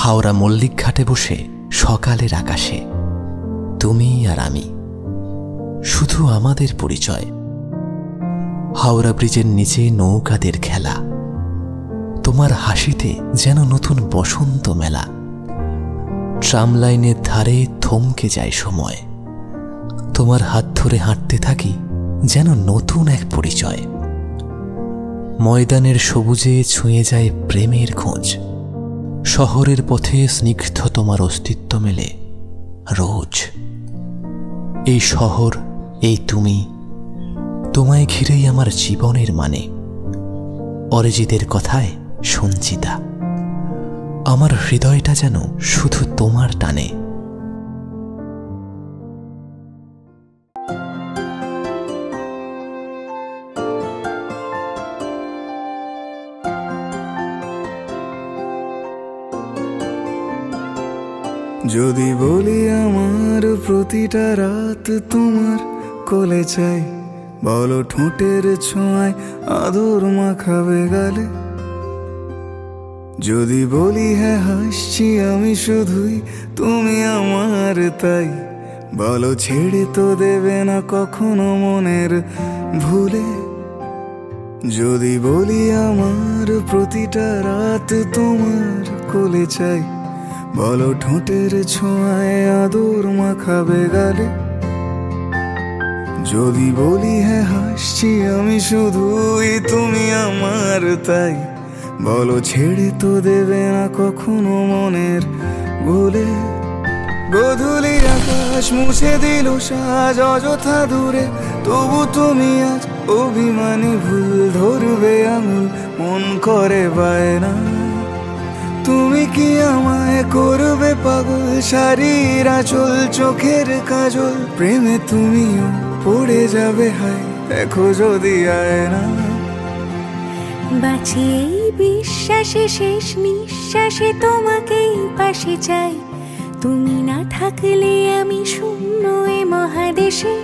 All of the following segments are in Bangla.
হাওড়া মল্লিক ঘাটে বসে সকালের আকাশে তুমি আর আমি, শুধু আমাদের পরিচয়। হাওড়া ব্রিজের নিচে নৌকাদের খেলা, তোমার হাসিতে যেন নতুন বসন্ত মেলা। ট্রাম লাইনের ধারে থমকে যায় সময়, তোমার হাত ধরে হাঁটতে থাকি যেন নতুন এক পরিচয়। ময়দানের সবুজে ছুঁয়ে যায় প্রেমের খোঁজ, শহরের পথে স্নিগ্ধ তোমার অস্তিত্ব মেলে রোজ। এই শহর, এই তুমি, তোমায় ঘিরেই আমার জীবনের মানে। অরিজিতের কথায় সঞ্চিতা, আমার হৃদয়টা যেন শুধু তোমার টানে। যদি বলি আমার প্রতিটা রাত তোমার কোলে চাই, বলো ঠোঁটের ছোঁয়ায় আদর মাখাবে গালে। যদি বলি হ্যাঁ হাসছি আমি শুধুই, তুমি আমার তাই, বলো ছেড়ে তো দেবে না কখনো মনের ভুলে। যদি বলি আমার প্রতিটা রাত তোমার কোলে চাই, বলো ঠোঁটের ছোঁয়ায় আদর মাখাবে গালে। যদি বলি হ্যাঁ হাসছি আমি শুধুই, তুমি আমার তাই, বলো ছেড়ে তো দেবে না কখনো মনের ভুলে। গোধূলি আকাশ মুছে দিল সাজ অযথা দূরে, তবু তুমি আজ অভিমানী ভুল ধরবে আঙুল, মন করে বায়না। তুমি কি আমায় করবে পাগল, শাড়ির আঁচল চোখের কাজল, প্রেমে তুমিও পড়ে যাবে হায় দেখো যদি আয়না। বাঁচি এই বিশ্বাসে শেষ নিঃশ্বাসে তোমাকেই পাশে চাই, তুমি না থাকলে আমি শূন্য এ মহাদেশে।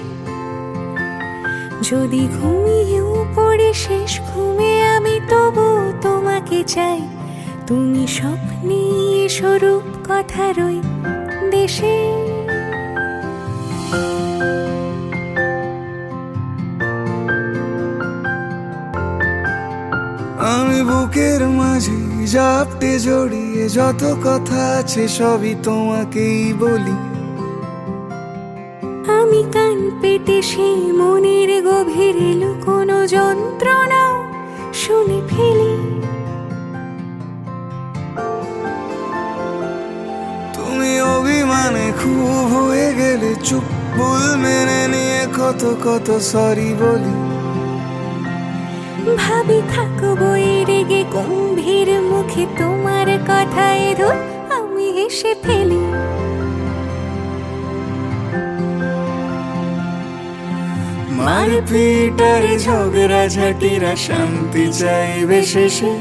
যদি ঘুমিয়েও পড়ে শেষ ঘুমে আমি তবু তোমাকে চাই, তুমি স্বপ্নে স্বরূপ কথার ওই দেশে। আমি বুকের মাঝে জাপটে জড়িয়ে যত কথা আছে সবই তোমাকেই বলি। আমি কান পেতে সেই মনের গভীরে লুকোনো যন্ত্রণাও শুনে ফেলি। তুমি অভিমানে খুব হয়ে গেলে চুপ, ভুল মেনে নিয়ে কত কত সরি বলি। ভাবি থাকবো এই রেগে গম্ভীর মুখে তোমার কথায় ধর আমি হেসে ফেলি। মারপিট আর ঝগড়া ঝাঁটিরা শান্তি চাইবে শেষে,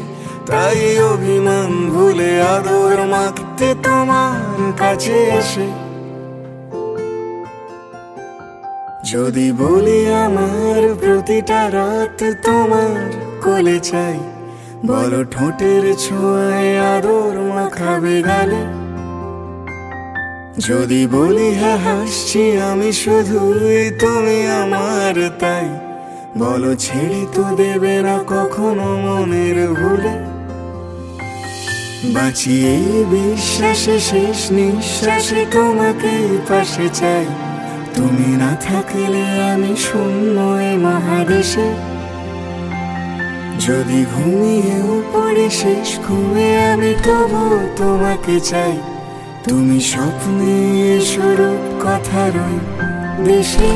তাই অভিমান ভুলে আদর মাখতে তোমার কাছে এসে। যদি বলি আমার প্রতিটা রাত তোমার কোলে চাই, বলো ঠোঁটের ছোঁয়ায় আদর মাখাবে গালে। যদি বলি হ্যাঁ হাসছি আমি শুধুই, তুমি আমার তাই, বলো ছেড়ে তো দেবে না কখনো মনের ভুলে। বাঁচি এই বিশ্বাসে শেষ নিঃশ্বাসে তোমাকেই পাশে চাই, তুমি না থাকলে আমি শূন্য এ মহাদেশে। যদি ঘুমিয়েও পড়ে শেষ ঘুমে আমি তবু তোমাকে চাই, তুমি স্বপ্নে স্বরূপ কথার ওই দেশে।